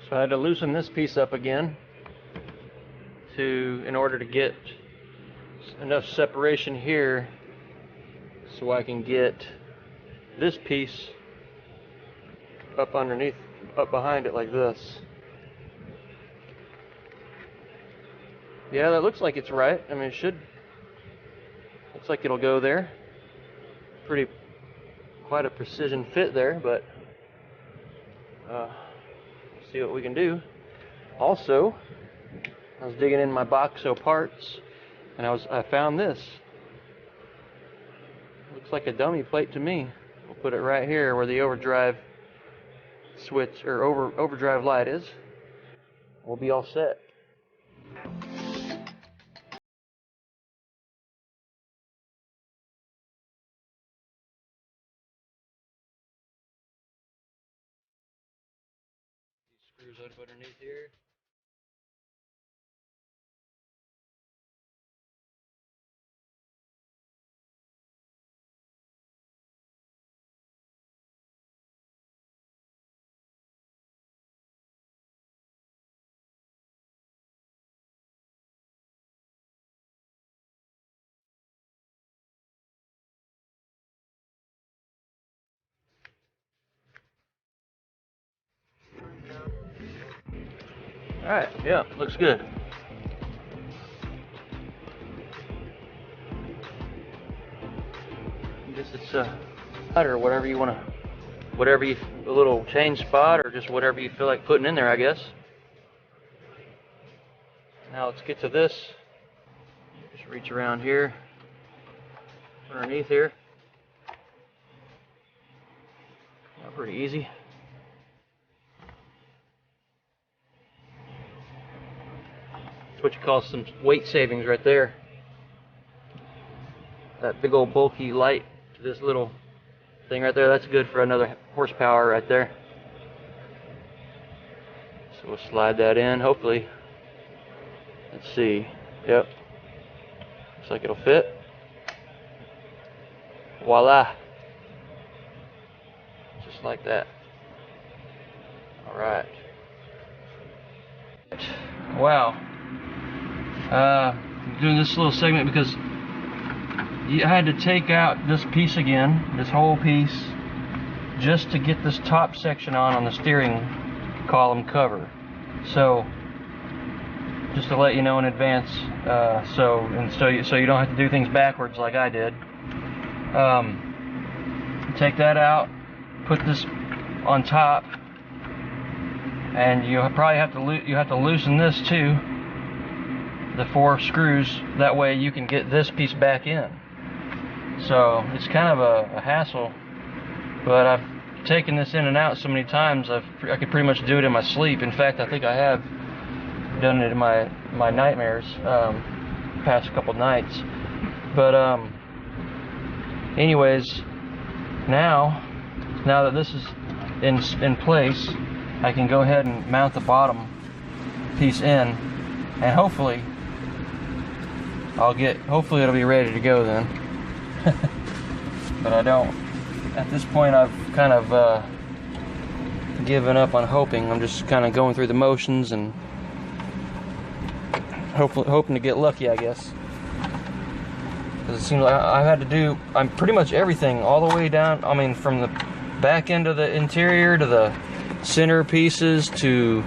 So I had to loosen this piece up again in order to get enough separation here so I can get this piece up underneath, up behind it like this. Yeah, that looks like it's right. I mean, it should. Looks like it'll go there. Quite a precision fit there, but see what we can do. Also, I was digging in my box of parts, and I found this. Looks like a dummy plate to me. We'll put it right here where the overdrive switch or overdrive light is. We'll be all set. These screws up underneath here. Alright, yeah, looks good. I guess it's a or whatever you want to, a little change spot or just whatever you feel like putting in there, I guess. Now let's get to this. Just reach around here, underneath here. Pretty easy. That's what you call some weight savings right there. That big old bulky light to this little thing right there, that's good for another horsepower right there. So we'll slide that in, hopefully. Let's see. Yep. Looks like it'll fit. Voila. Just like that. Alright. Wow. I'm doing this little segment because I had to take out this piece again, this whole piece, just to get this top section on the steering column cover. So, just to let you know in advance, so you don't have to do things backwards like I did. Take that out, put this on top, and you probably have to loosen this too, the 4 screws. That way you can get this piece back in. So it's kind of a hassle, but I've taken this in and out so many times I could pretty much do it in my sleep. In fact, I think I have done it in my nightmares past couple nights. But anyways, now that this is in place, I can go ahead and mount the bottom piece in, and hopefully it'll be ready to go then. But I don't. At this point, I've kind of given up on hoping. I'm just kind of going through the motions and hoping to get lucky, I guess. Because it seems like I've had to do pretty much everything all the way down. I mean, from the back end of the interior to the center pieces to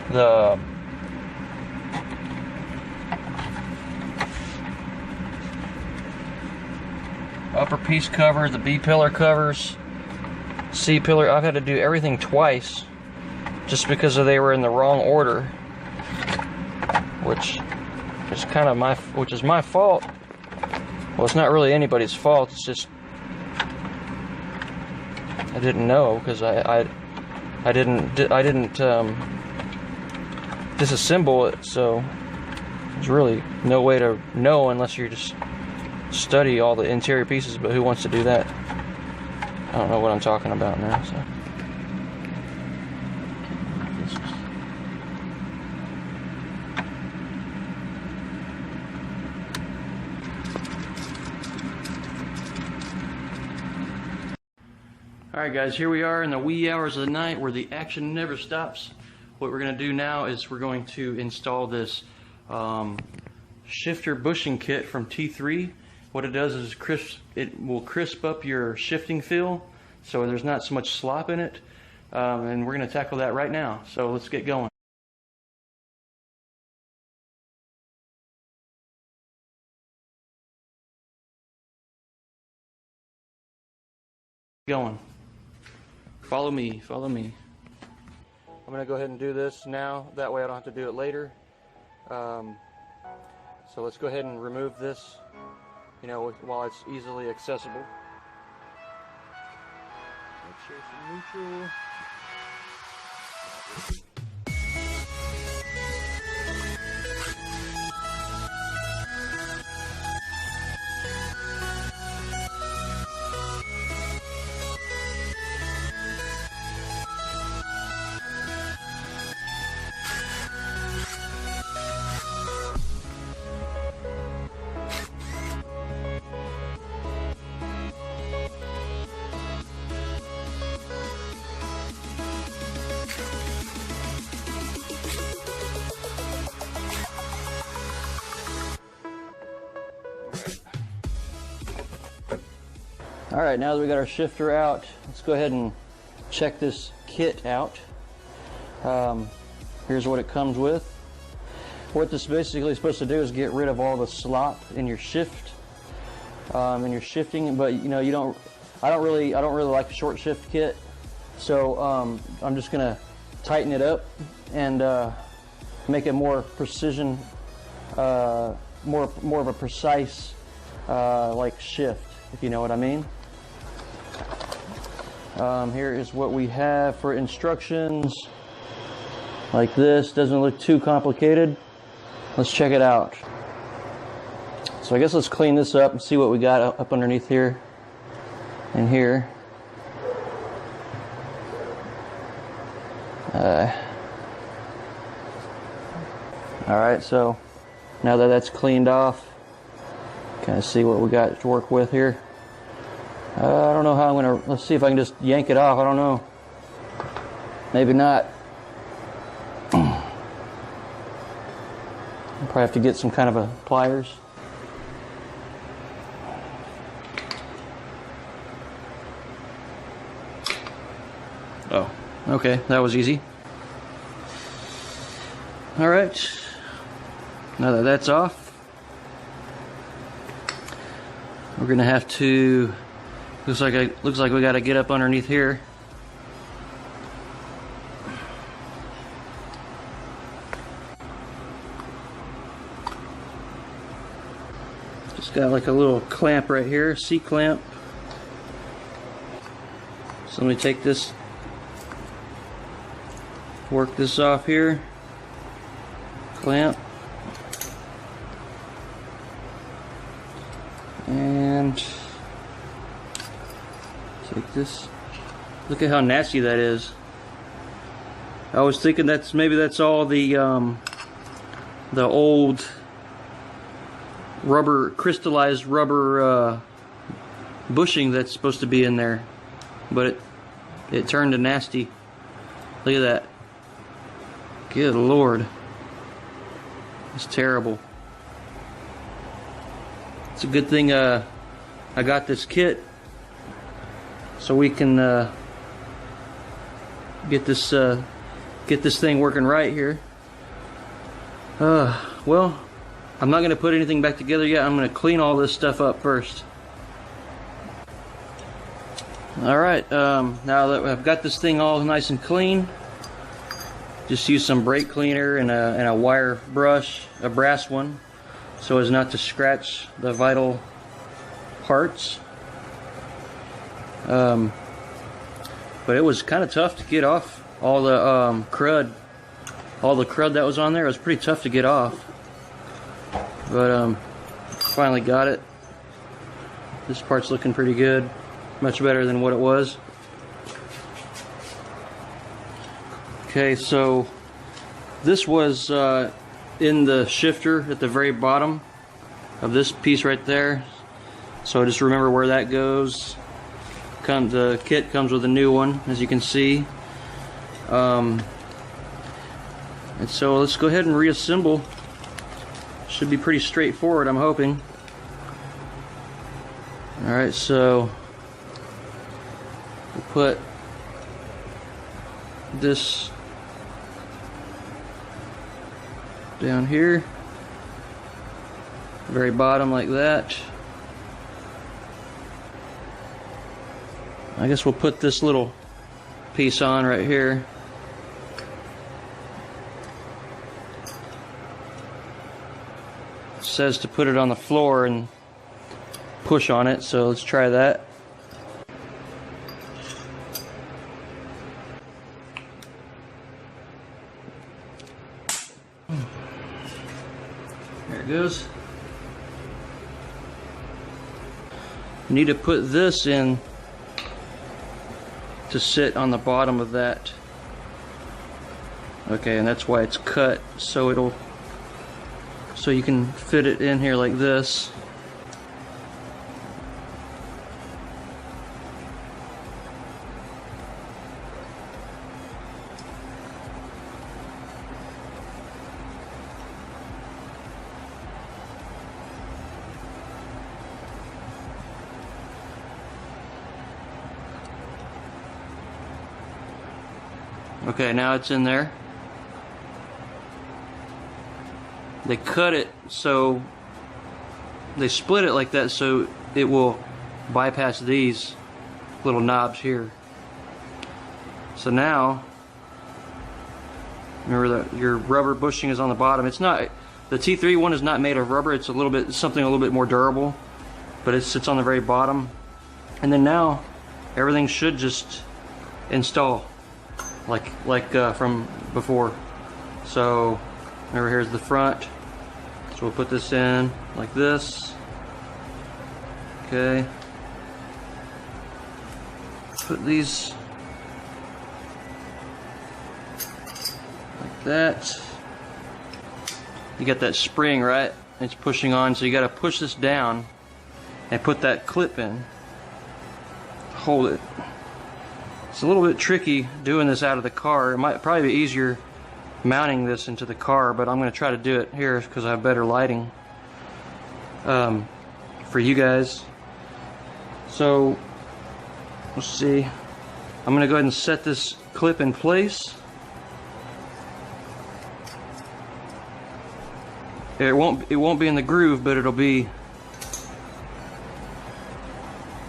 the upper piece cover, the B pillar covers, C pillar. I've had to do everything twice just because they were in the wrong order, which is kind of my fault. Well, it's not really anybody's fault. It's just I didn't know, because I didn't disassemble it, so there's really no way to know unless you just study all the interior pieces. But who wants to do that? I don't know what I'm talking about now. So. Alright guys, here we are in the wee hours of the night where the action never stops. What we're going to do now is we're going to install this shifter bushing kit from T3. What it does is it will crisp up your shifting feel so there's not so much slop in it. And we're going to tackle that right now. So let's get going. Follow me, follow me. I'm gonna go ahead and do this now, that way I don't have to do it later. So let's go ahead and remove this, you know, while it's easily accessible. Make sure it's neutral. Alright, now that we got our shifter out, let's go ahead and check this kit out. Here's what it comes with. What this basically is supposed to do is get rid of all the slop in your shift, in your shifting. But you know, I don't really like the short shift kit, so I'm just gonna tighten it up and make it more precision, more of a precise like shift, if you know what I mean. Here is what we have for instructions. Like this, doesn't look too complicated. Let's check it out. So I guess let's clean this up and see what we got up underneath here and here. Alright, so now that that's cleaned off, kind of see what we got to work with here. I don't know how I'm gonna, let's see if I can just yank it off. I don't know. Maybe not. I'll probably have to get some kind of a pliers. Oh, okay, that was easy. Alright, now that that's off, we're gonna have to, looks like we got to get up underneath here. Just got like a little clamp right here, C-clamp. So let me take this, work this off here, clamp, and take this. Look at how nasty that is. I was thinking maybe that's all the old rubber, crystallized rubber bushing that's supposed to be in there, but it turned to nasty. Look at that. Good Lord, it's terrible. It's a good thing I got this kit, so we can get this thing working right here. Well, I'm not going to put anything back together yet. I'm going to clean all this stuff up first. Alright, now that I've got this thing all nice and clean, just use some brake cleaner and a wire brush, a brass one, so as not to scratch the vital parts. But it was kind of tough to get off all the crud that was on there. It was pretty tough to get off, but finally got it. This part's looking pretty good, much better than what it was. Okay, so this was in the shifter at the very bottom of this piece right there. So just remember where that goes. The kit comes with a new one, as you can see. And so let's go ahead and reassemble. Should be pretty straightforward, I'm hoping. Alright, so we'll put this down here, very bottom like that. I guess we'll put this little piece on right here. It says to put it on the floor and push on it, so let's try that. There it goes. You need to put this in to sit on the bottom of that. Okay, and that's why it's cut, so you can fit it in here like this. Okay, now it's in there. They cut it so they split it like that so it will bypass these little knobs here. So now remember that your rubber bushing is on the bottom. It's not, the T3 one is not made of rubber. It's something a little bit more durable, but it sits on the very bottom. And then now everything should just install like from before. So remember, here's the front, so we'll put this in like this. Okay, put these like that. You got that spring, right? It's pushing on, so you got to push this down and put that clip in. Hold it. It's a little bit tricky doing this out of the car. It might probably be easier mounting this into the car, but I'm going to try to do it here because I have better lighting for you guys. So let's see. I'm going to go ahead and set this clip in place. It won't be in the groove, but it'll be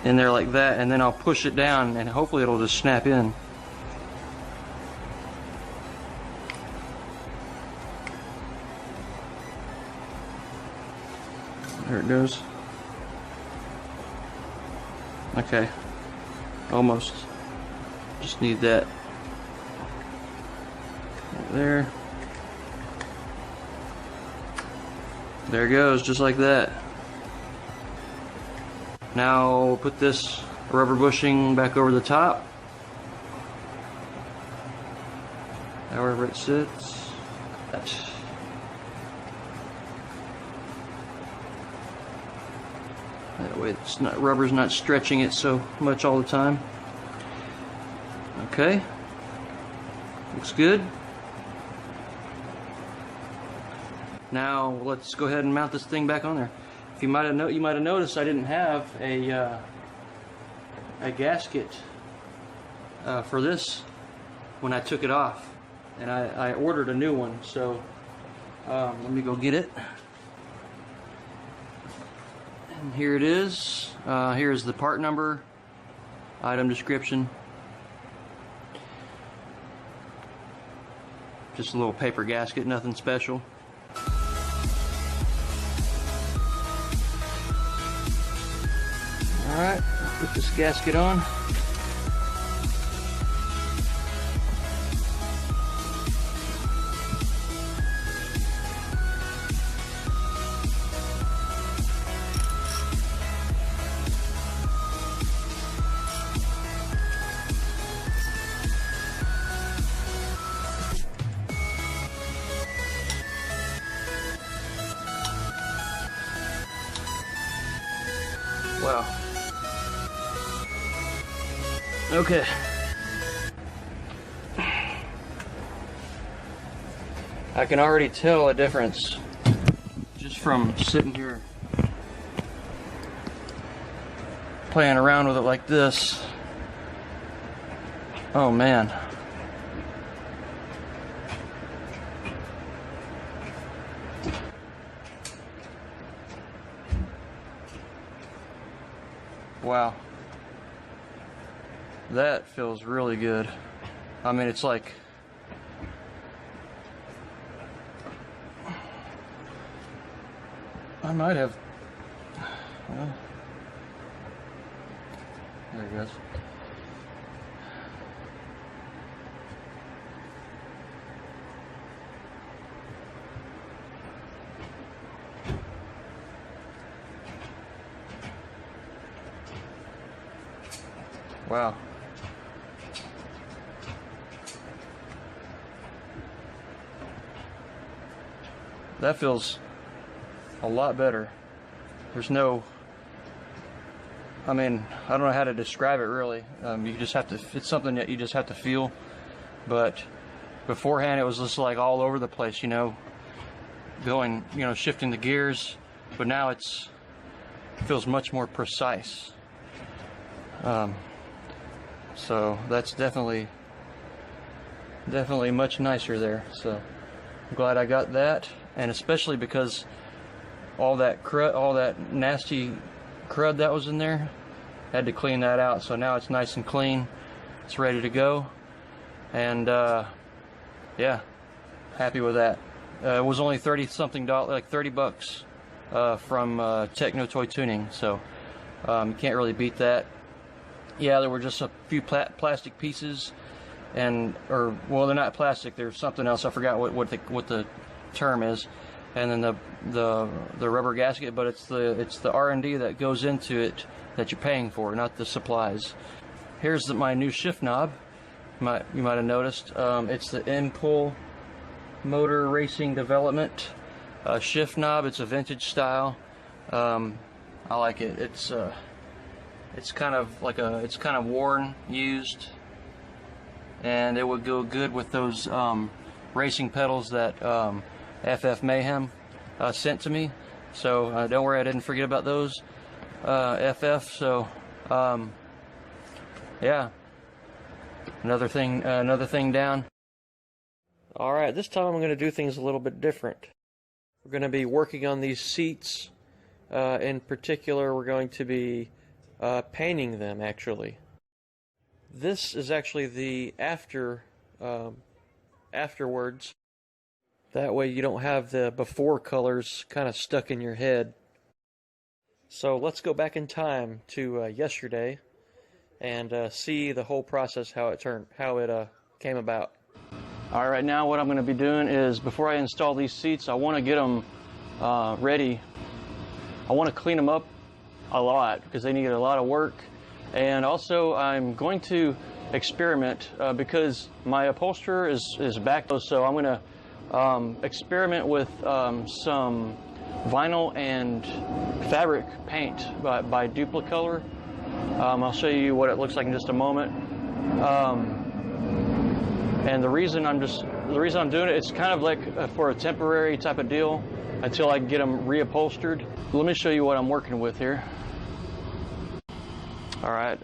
in there like that, and then I'll push it down and hopefully it'll just snap in. There it goes. Okay, almost. Just need that right there. There it goes, just like that. Now we'll put this rubber bushing back over the top, however it sits. That way it's not, rubber's not stretching it so much all the time. Okay, looks good. Now let's go ahead and mount this thing back on there. You might have noticed I didn't have a gasket for this when I took it off, and I ordered a new one. So let me go get it. And here it is. Here's the part number item description. Just a little paper gasket, nothing special. Alright, put this gasket on. Wow. Okay. I can already tell a difference just from sitting here playing around with it like this. Oh man. Wow. That feels really good. I mean, it's like I might have, well, there it goes. Wow. That feels a lot better. There's no, I mean, I don't know how to describe it really. You just have to, it's something that you just have to feel. But beforehand it was just like all over the place, you know, going, you know, shifting the gears. But now it feels much more precise. So that's definitely much nicer there. So I'm glad I got that, and especially because all that crud, all that nasty crud that was in there, had to clean that out. So now it's nice and clean. It's ready to go, and yeah, happy with that. It was only $30-something, like $30 from Techno Toy Tuning. So you can't really beat that. Yeah, there were just a few plastic pieces, and well, they're not plastic. They're something else. I forgot what the term is. And then the rubber gasket, but it's the R&D that goes into it that you're paying for, not the supplies. Here's my new shift knob. You might have noticed. It's the Impul Motor Racing Development shift knob. It's a vintage style. I like it. It's kind of like it's kind of worn, used, and it would go good with those racing pedals that FF Mayhem sent to me. So don't worry, I didn't forget about those FF. So yeah, another thing down. All right, this time I'm going to do things a little bit different. We're going to be working on these seats. In particular, we're going to be painting them, actually. This is actually the afterwards. That way you don't have the before colors kind of stuck in your head. So let's go back in time to yesterday and see the whole process, how it came about. All right, now what I'm going to be doing is, before I install these seats, I want to get them ready. I want to clean them up a lot because they need a lot of work, and also I'm going to experiment because my upholsterer is back, so I'm going to experiment with some vinyl and fabric paint by Duplicolor. I'll show you what it looks like in just a moment. And the reason I'm doing it, it's kind of like for a temporary type of deal until I can get them reupholstered. Let me show you what I'm working with here. All right,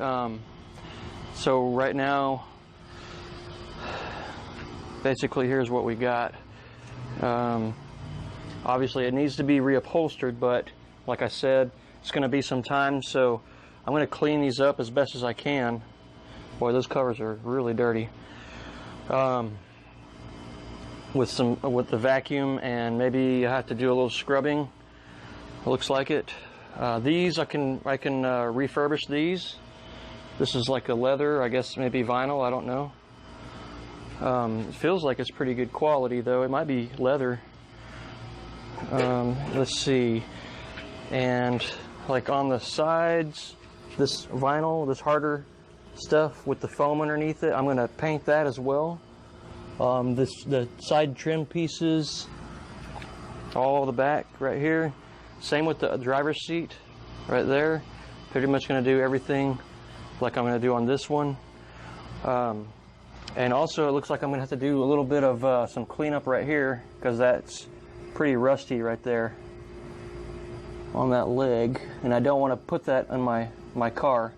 so right now, basically here's what we got. Obviously it needs to be reupholstered, but like I said, it's going to be some time, so I'm going to clean these up as best as I can. Boy, those covers are really dirty. With the vacuum, and maybe I have to do a little scrubbing. It looks like it. These I can refurbish these. This is like a leather, I guess maybe vinyl, I don't know. It feels like it's pretty good quality though. It might be leather. Let's see. And like on the sides, this vinyl, this harder stuff with the foam underneath it, I'm going to paint that as well. The side trim pieces, all the back right here. Same with the driver's seat right there. Pretty much going to do everything like I'm going to do on this one. And also it looks like I'm going to have to do a little bit of some cleanup right here, because that's pretty rusty right there on that leg, and I don't want to put that on my car.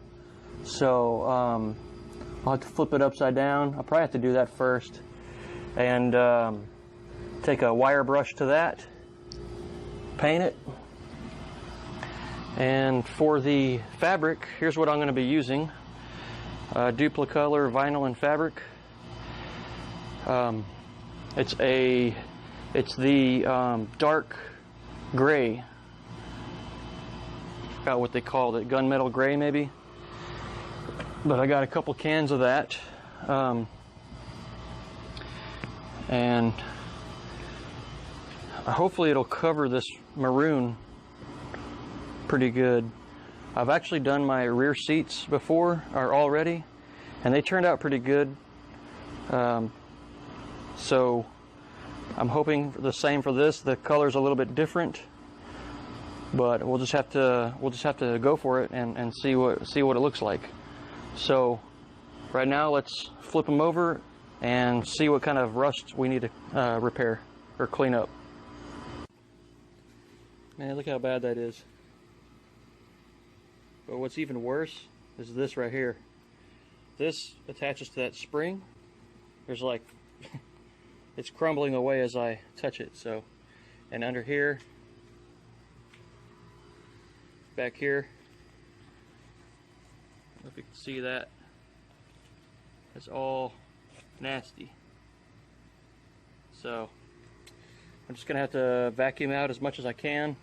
So I'll have to flip it upside down. I'll probably have to do that first, and take a wire brush to that, paint it. And for the fabric, here's what I'm going to be using. Duplicolor vinyl and fabric. It's the dark gray. Forgot what they called it, gunmetal gray maybe. But I got a couple cans of that. And hopefully it'll cover this maroon pretty good. I've actually done my rear seats before, or already, and they turned out pretty good. So I'm hoping for the same for this. The color's a little bit different, but we'll just have to go for it and see what it looks like. So right now let's flip them over and see what kind of rust we need to repair or clean up. Man, look how bad that is. But what's even worse is this right here. This attaches to that spring. There's like it's crumbling away as I touch it. So, and under here, back here, I don't know if you can see that. It's all nasty. So I'm just gonna have to vacuum out as much as I can.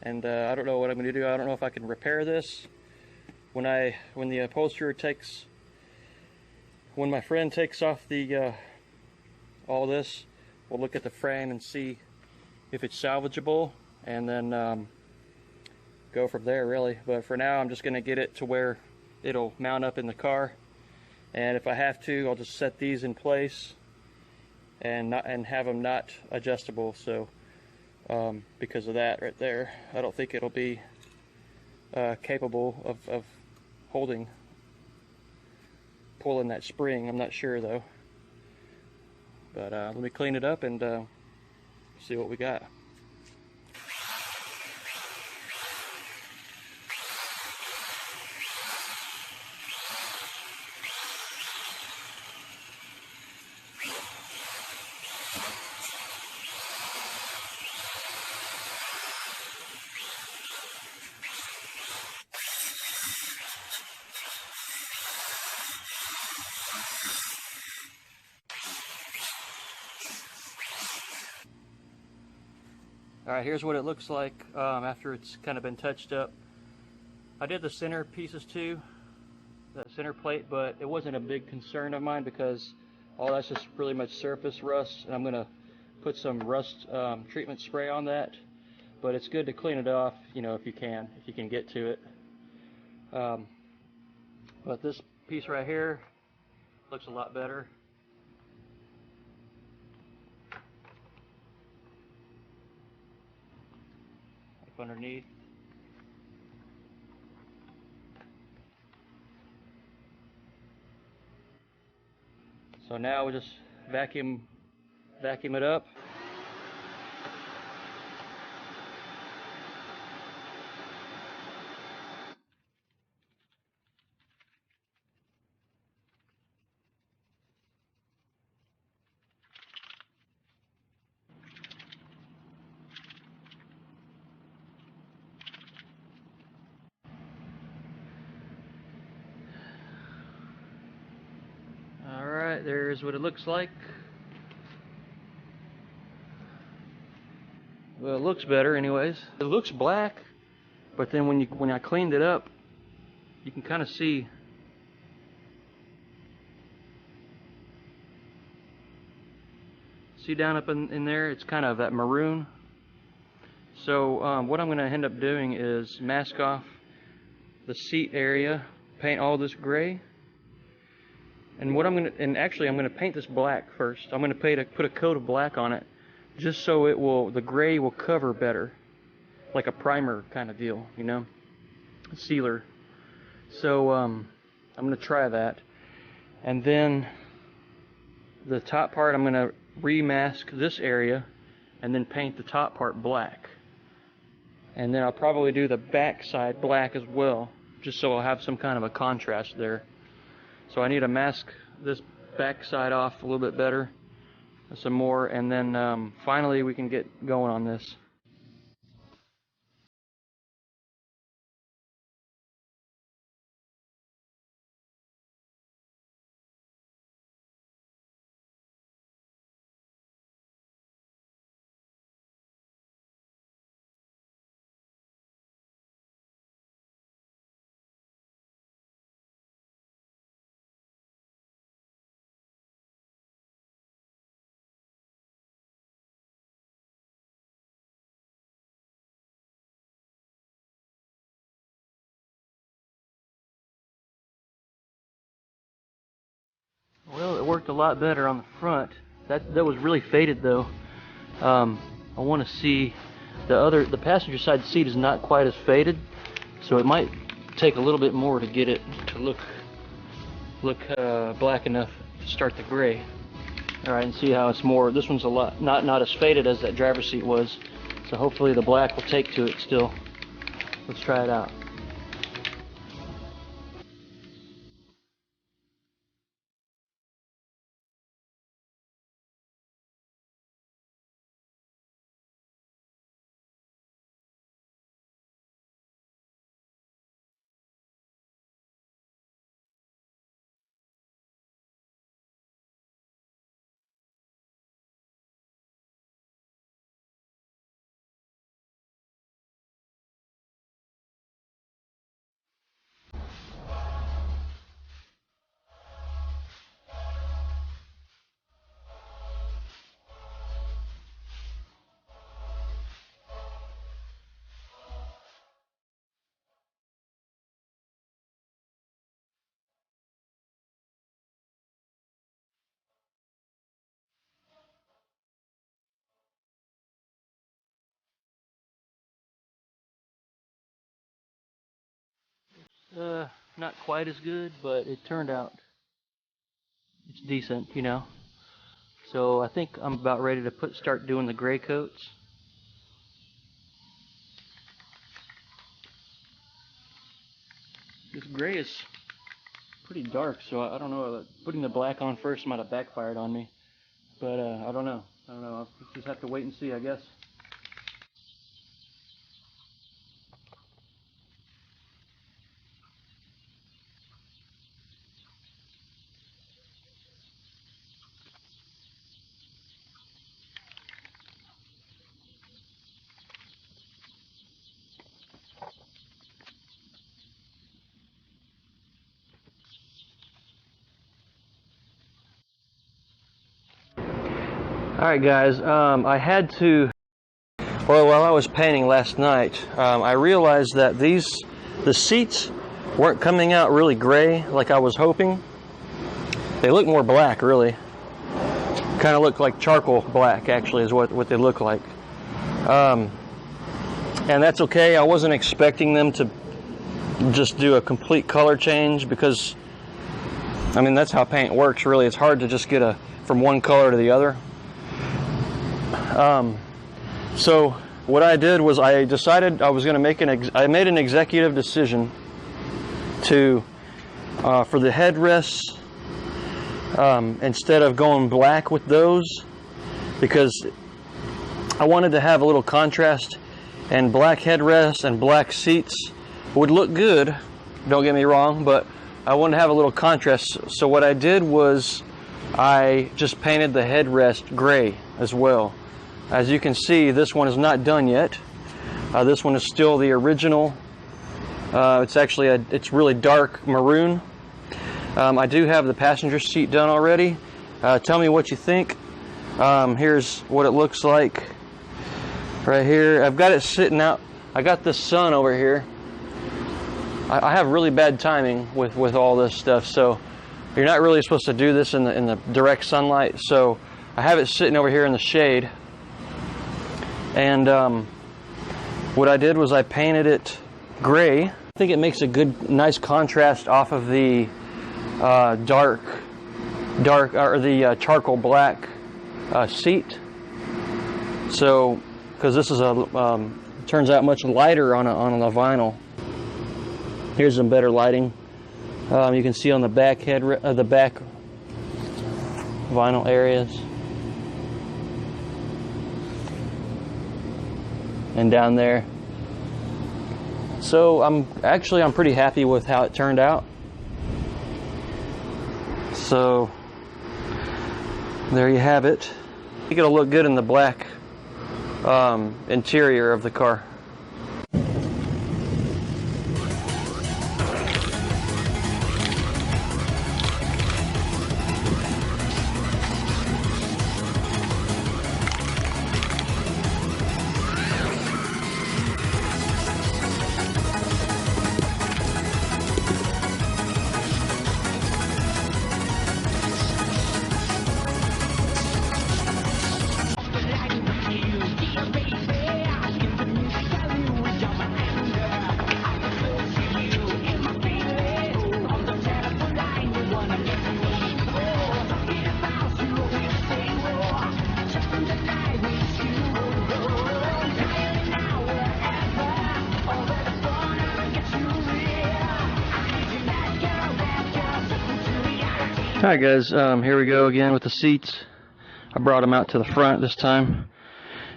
And I don't know what I'm going to do. I don't know if I can repair this. When the upholsterer when my friend takes off the all this, we'll look at the frame and see if it's salvageable, and then go from there really. But for now, I'm just going to get it to where it'll mount up in the car, and if I have to, I'll just set these in place and have them not adjustable. So because of that right there, I don't think it'll be capable of pulling that spring. I'm not sure though. But let me clean it up and see what we got. Alright, here's what it looks like after it's kind of been touched up. I did the center pieces too, the center plate, but it wasn't a big concern of mine because all that's just really much surface rust, and I'm going to put some rust treatment spray on that. But it's good to clean it off, you know, if you can get to it. But this piece right here looks a lot better. Underneath. So now we just vacuum it up. Here's what it looks like. Well, it looks better anyways. It looks black, but then when I cleaned it up, you can kind of see down up in there, it's kind of that maroon. So what I'm going to end up doing is mask off the seat area, paint all this gray, and what I'm going to paint this black first. I'm going to put a coat of black on it, just so the gray will cover better, like a primer kind of deal, you know, a sealer. So I'm going to try that, and then the top part I'm going to remask this area, and then paint the top part black. And then I'll probably do the back side black as well, just so I'll have some kind of a contrast there. So I need to mask this back side off a little bit better, some more, and then finally we can get going on this. Well, it worked a lot better on the front. That was really faded though. I want to see the passenger side seat is not quite as faded, so it might take a little bit more to get it to look black enough to start the gray. All right, and see how it's more. This one's a lot not as faded as that driver's seat was, so hopefully the black will take to it still. Let's try it out. Not quite as good, but it turned out it's decent, you know. So I think I'm about ready to start doing the gray coats. This gray is pretty dark, so I don't know. Putting the black on first might have backfired on me, but I don't know. I'll just have to wait and see, I guess. Alright guys, I had to, well, while I was painting last night, I realized that the seats weren't coming out really gray like I was hoping. They look more black, really. Kind of look like charcoal black, actually, is what they look like. And that's okay. I wasn't expecting them to just do a complete color change because, I mean, that's how paint works, really. It's hard to just get from one color to the other. So what I did was I decided I was going to I made an executive decision to, for the headrests, instead of going black with those, because I wanted to have a little contrast, and black headrests and black seats would look good, don't get me wrong, but I wanted to have a little contrast. So what I did was I just painted the headrest gray as well. As you can see, this one is not done yet. This one is still the original. It's actually it's really dark maroon. I do have the passenger seat done already. Tell me what you think. Here's what it looks like right here. I've got it sitting out. I got the sun over here. I have really bad timing with all this stuff, so you're not really supposed to do this in the direct sunlight. So I have it sitting over here in the shade. And what I did was I painted it gray. I think it makes a nice contrast off of the dark or the charcoal black seat. So, because this is turns out much lighter on a vinyl. Here's some better lighting. You can see on the back the back vinyl areas, and down there. So I'm pretty happy with how it turned out. So there you have it. I think it'll look good in the black interior of the car. Alright guys, here we go again with the seats. I brought them out to the front this time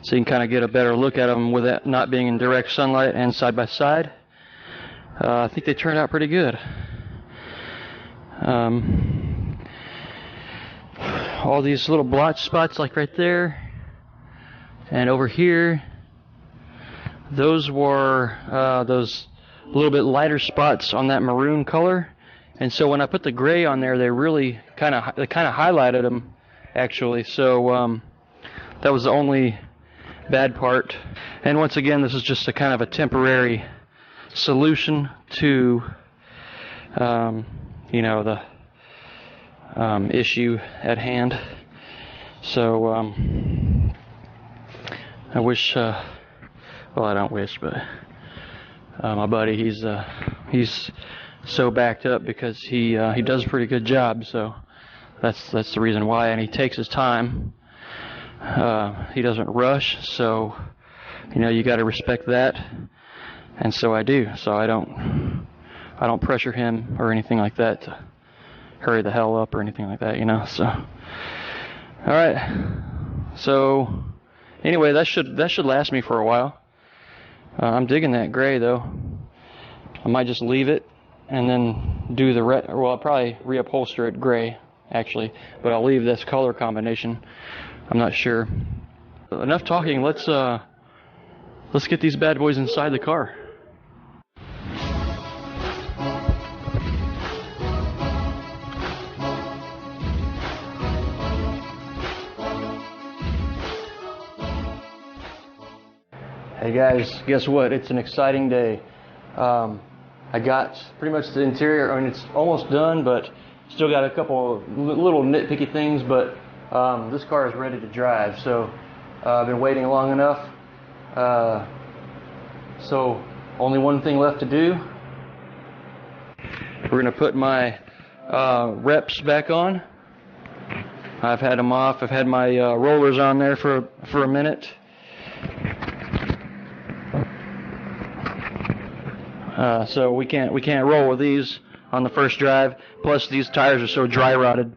so you can kind of get a better look at them with it not being in direct sunlight and side by side. I think they turned out pretty good. All these little blotch spots like right there and over here, those were those little bit lighter spots on that maroon color. And so when I put the gray on there, they really kind of highlighted them, actually. So that was the only bad part. And once again, this is just a kind of a temporary solution to, you know, the issue at hand. So I wish, well, I don't wish, but my buddy, he's so backed up because he does a pretty good job, so that's the reason why, and he takes his time. He doesn't rush, so you know, you got to respect that, and so I do. So I don't pressure him or anything like that to hurry the hell up or anything like that, you know. So all right, so anyway, that should last me for a while. I'm digging that gray though. I might just leave it and then do the well, I'll probably reupholster it gray, actually, but I'll leave this color combination. I'm not sure. Enough talking. Let's get these bad boys inside the car. Hey guys, guess what? It's an exciting day. I got pretty much the interior. I mean, it's almost done, but still got a couple of little nitpicky things. But this car is ready to drive. So I've been waiting long enough. So only one thing left to do. We're gonna put my reps back on. I've had them off. I've had my rollers on there for a minute. So we can't roll with these on the first drive. Plus these tires are so dry rotted.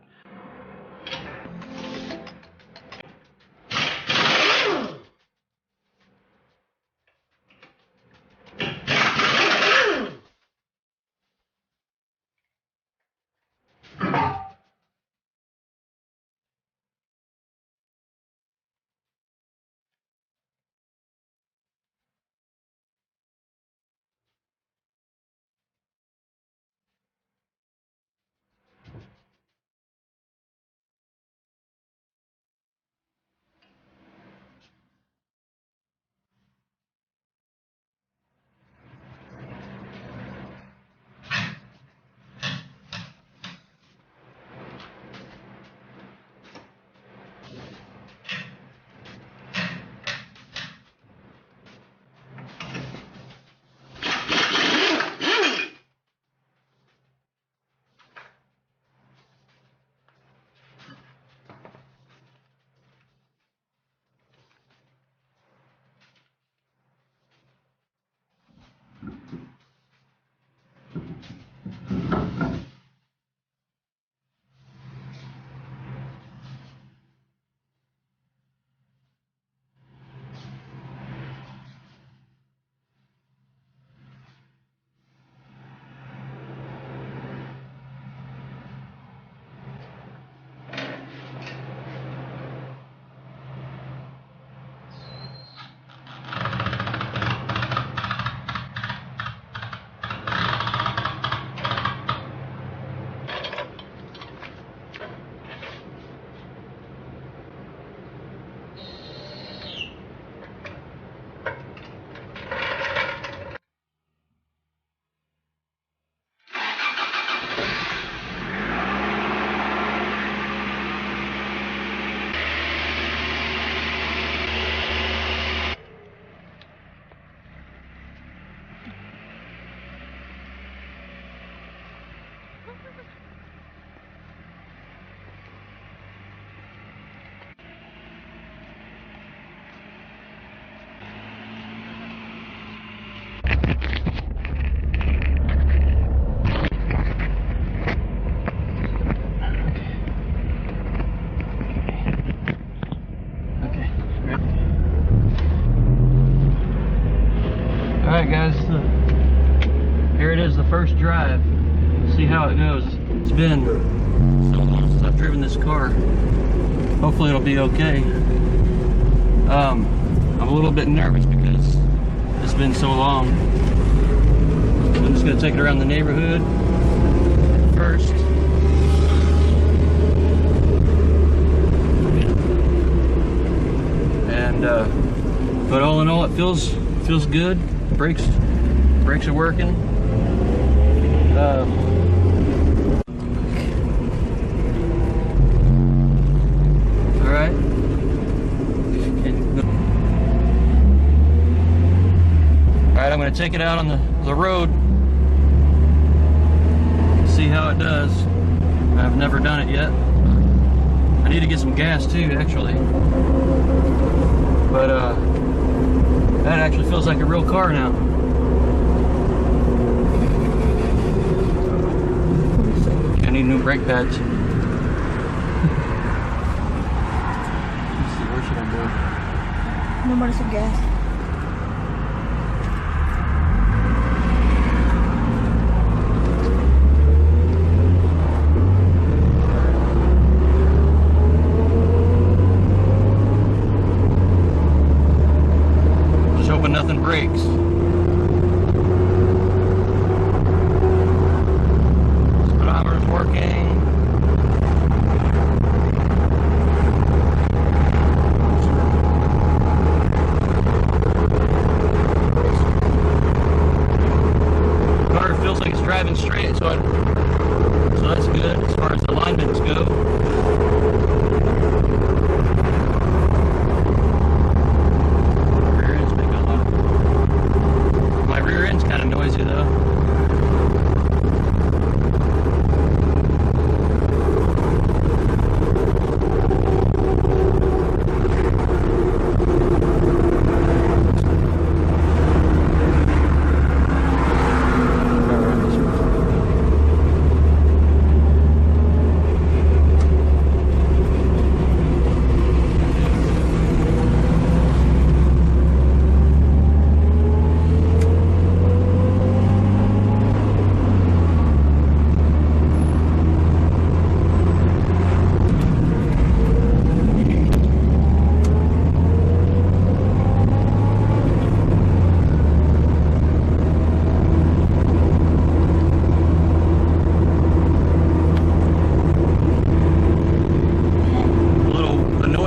Alright guys, here it is, the first drive. Let's see how it goes. It's been so long since I've driven this car. Hopefully it'll be okay. I'm a little bit nervous because it's been so long. I'm just going to take it around the neighborhood first. And but all in all, it feels good. Brakes are working. All right. All right, I'm going to take it out on the road. See how it does. I've never done it yet. I need to get some gas too, actually. But that actually feels like a real car now. I need new brake pads. Let's see, where should I go? No more some gas. Nothing breaks. Speedometer's working. Car feels like it's driving straight, so that's good as far as the alignments go. Noisy though.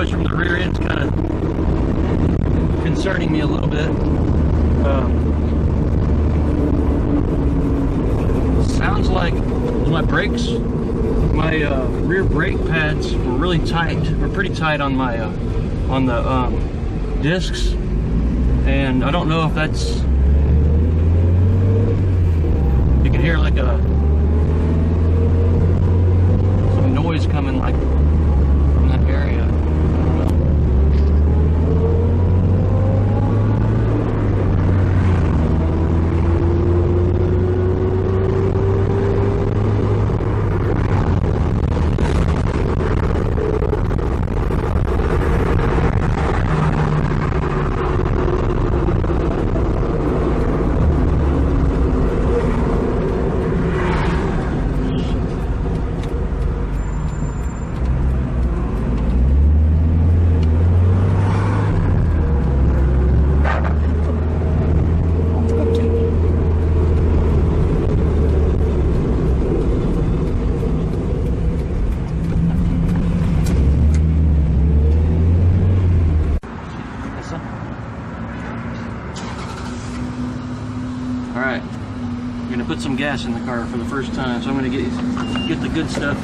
From the rear end's kind of concerning me a little bit. Sounds like my brakes, my rear brake pads were really tight. Were pretty tight on my on the discs, and I don't know if that's. You can hear like some noise coming like from that area. Alright, I'm going to put some gas in the car for the first time, so I'm going to get the good stuff.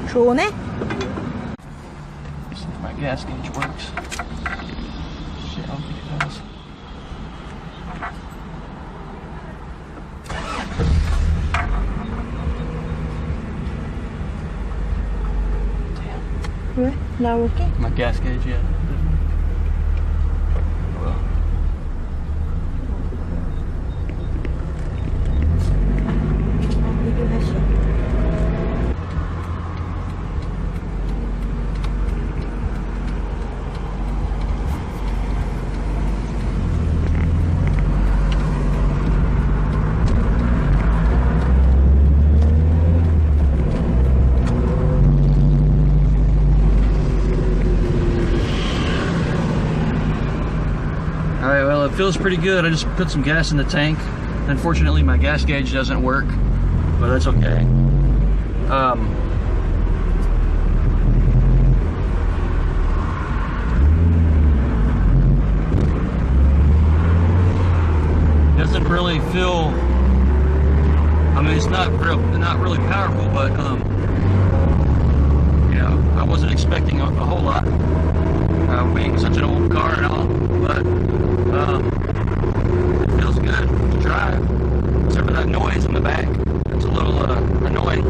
좋네? See if my gas gauge works. Shit, I don't think it does. Damn. 왜? Not working? My gas gauge, yeah. Well. feels pretty good. I just put some gas in the tank. Unfortunately, my gas gauge doesn't work, but that's okay. Doesn't really feel, I mean, it's not really powerful, but you know, I wasn't expecting a whole lot, being such an old car and all, but it feels good to drive, except for that noise in the back. It's a little annoying.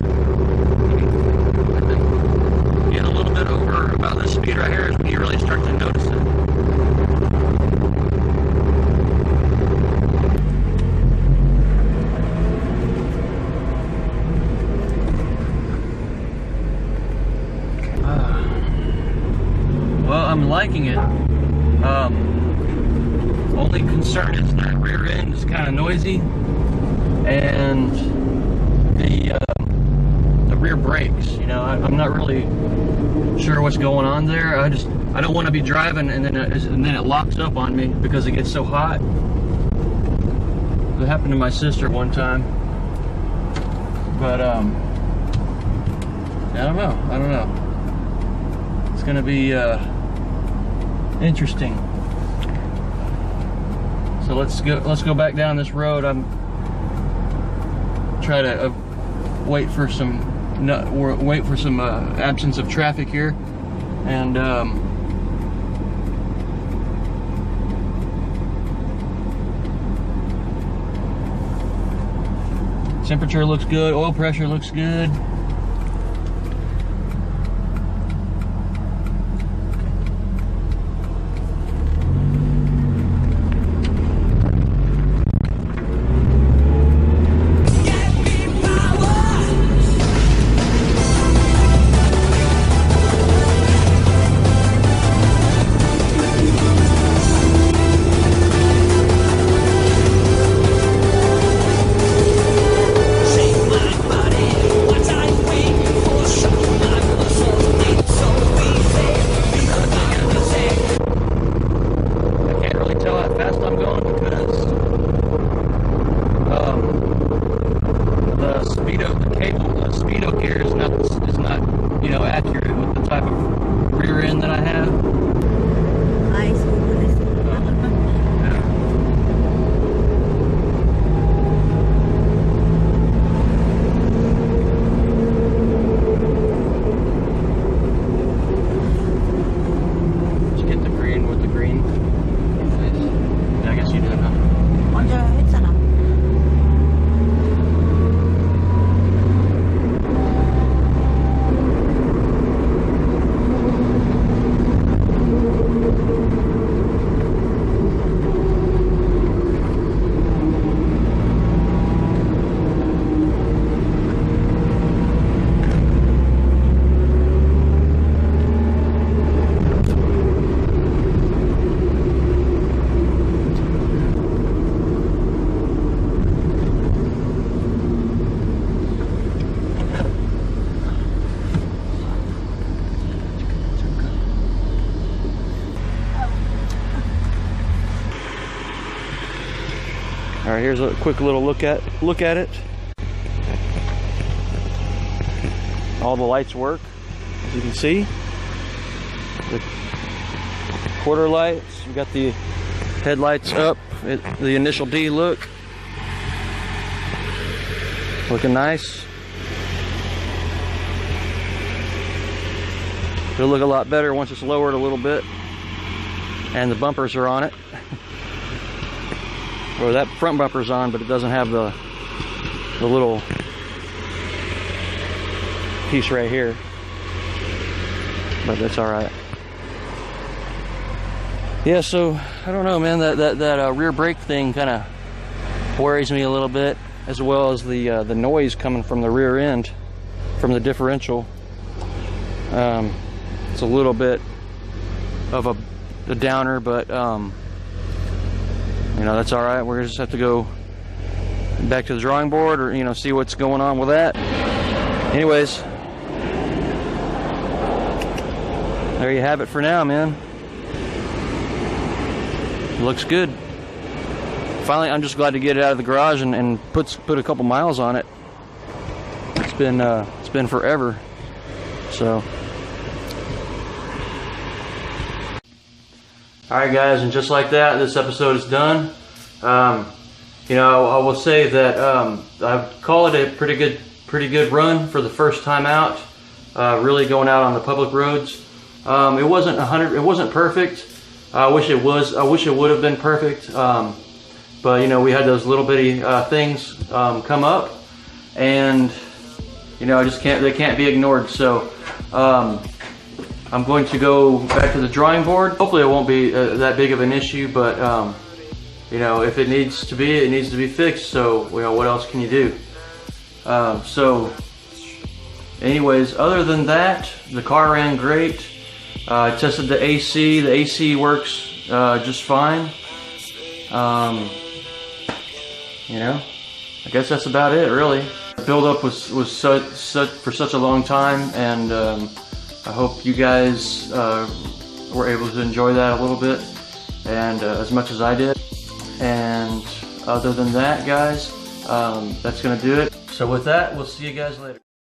I think you get a little bit over about this speed right here is when you really start to notice it. Well, I'm liking it. Only concern is that rear end is kind of noisy, and the rear brakes. You know, I'm not really sure what's going on there. I don't want to be driving and then it locks up on me because it gets so hot. It happened to my sister one time, but I don't know. It's gonna be interesting. So let's go back down this road. I'm try to wait for some absence of traffic here, and temperature looks good, oil pressure looks good. All right, here's a quick little look at it. All the lights work, as you can see. The quarter lights, we got the headlights up, the initial D look. Looking nice. It'll look a lot better once it's lowered a little bit. And the bumpers are on it. Or that front bumper's on, but it doesn't have the little piece right here. But that's all right. Yeah, so I don't know, man. That rear brake thing kind of worries me a little bit, as well as the noise coming from the rear end, from the differential. It's a little bit of a downer, but you know, that's all right. We're gonna just have to go back to the drawing board, or, you know, see what's going on with that. Anyways, there you have it for now, man. Looks good. finally, I'm just glad to get it out of the garage and put a couple miles on it. It's been forever. So, alright guys, and just like that, this episode is done. You know, I will say that I call it a pretty good run for the first time out. Really going out on the public roads. It wasn't perfect. I wish it was. I wish it would have been perfect. But you know, we had those little bitty things come up, and you know, they can't be ignored. So I'm going to go back to the drawing board. Hopefully it won't be that big of an issue, but you know, if it needs to be, it needs to be fixed. So you know, what else can you do? So anyways, other than that, the car ran great. I tested the AC. The AC works just fine. You know, I guess that's about it, really. The build-up was for such a long time, and I hope you guys were able to enjoy that a little bit, and as much as I did. And other than that, guys, that's gonna do it. So with that, we'll see you guys later.